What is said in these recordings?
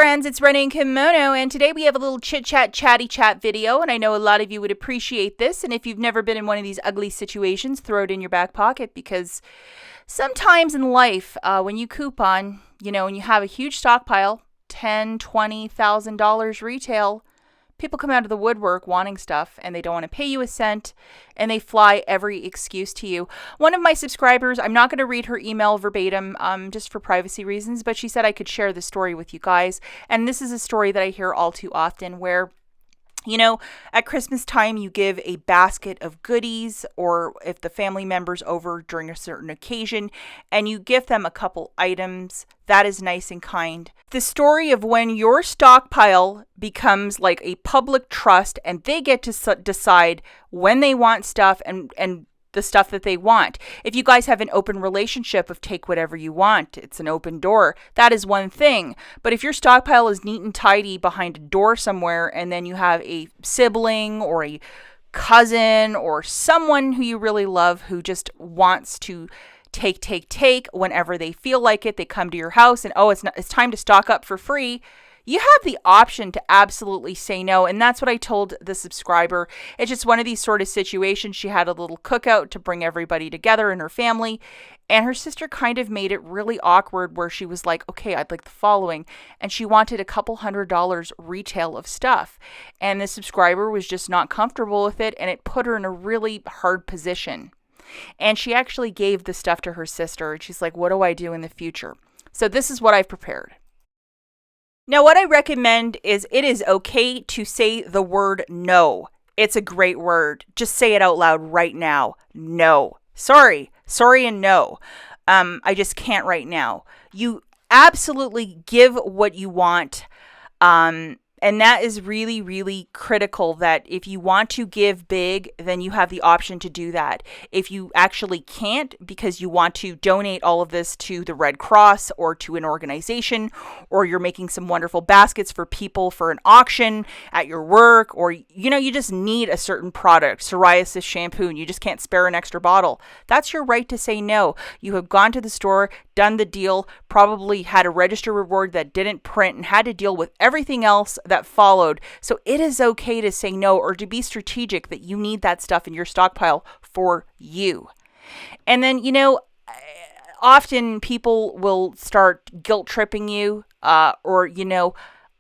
friends, it's Renee in Kimono, and today we have a little chatty chat video, and I know a lot of you would appreciate this, and if you've never been in one of these ugly situations, throw it in your back pocket, because sometimes in life, when you coupon, and you have a huge stockpile, $10,000, $20,000 retail, people come out of the woodwork wanting stuff, and they don't want to pay you a cent, and they fly every excuse to you. One of my subscribers, I'm not going to read her email verbatim, just for privacy reasons, but she said I could share the story with you guys. And this is a story that I hear all too often where, at Christmas time, you give a basket of goodies, or if the family member's over during a certain occasion, and you give them a couple items. That is nice and kind. The story of when your stockpile becomes like a public trust and they get to decide when they want stuff and the stuff that they want. If you guys have an open relationship of take whatever you want, it's an open door, that is one thing. But if your stockpile is neat and tidy behind a door somewhere, and then you have a sibling or a cousin or someone who you really love who just wants to take whenever they feel like it, they come to your house and, it's time to stock up for free. You have the option to absolutely say no. And that's what I told the subscriber. It's just one of these sort of situations. She had a little cookout to bring everybody together in her family. And her sister kind of made it really awkward where she was like, okay, I'd like the following. And she wanted a couple $100 retail of stuff. And the subscriber was just not comfortable with it. And it put her in a really hard position. And she actually gave the stuff to her sister. And she's like, what do I do in the future? So this is what I've prepared. Now, what I recommend is it is okay to say the word no. It's a great word. Just say it out loud right now. No. Sorry and no. I just can't right now. You absolutely give what you want. And that is really, really critical, that if you want to give big, then you have the option to do that. If you actually can't because you want to donate all of this to the Red Cross or to an organization, or you're making some wonderful baskets for people for an auction at your work, or, you just need a certain product, psoriasis shampoo, and you just can't spare an extra bottle, that's your right to say no. You have gone to the store, done the deal, probably had a register reward that didn't print, and had to deal with everything else that followed. So it is okay to say no, or to be strategic that you need that stuff in your stockpile for you. And then, often people will start guilt tripping you, or,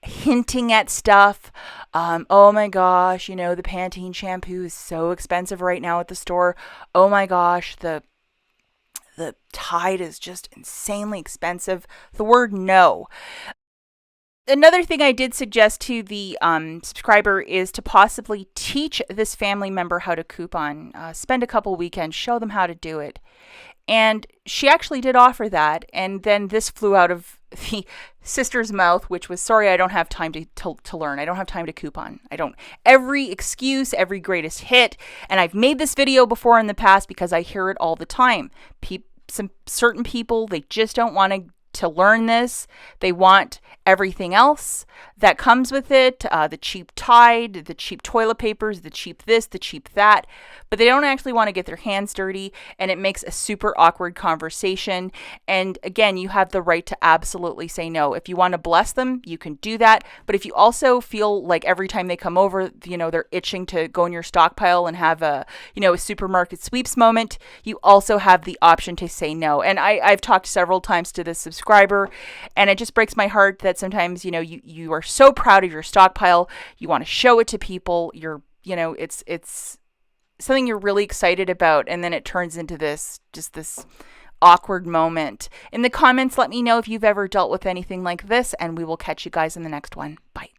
hinting at stuff. Oh my gosh, the Pantene shampoo is so expensive right now at the store. Oh my gosh, the Tide is just insanely expensive. The word no. Another thing I did suggest to the subscriber is to possibly teach this family member how to coupon. Spend a couple weekends, show them how to do it. And she actually did offer that. And then this flew out of the sister's mouth, which was, sorry, I don't have time to learn. I don't have time to coupon. Every excuse, every greatest hit. And I've made this video before in the past because I hear it all the time. Some certain people, they just don't want to learn this. They want everything else that comes with it, the cheap Tide, the cheap toilet papers, the cheap this, the cheap that, but they don't actually want to get their hands dirty, and it makes a super awkward conversation. And again, you have the right to absolutely say no. If you want to bless them, you can do that, but if you also feel like every time they come over, they're itching to go in your stockpile and have a supermarket sweeps moment, you also have the option to say no. And I've talked several times to this subscriber, and it just breaks my heart that sometimes, you are so proud of your stockpile, you want to show it to people, it's something you're really excited about, and then it turns into this awkward moment. In the comments, let me know if you've ever dealt with anything like this, and we will catch you guys in the next one. Bye.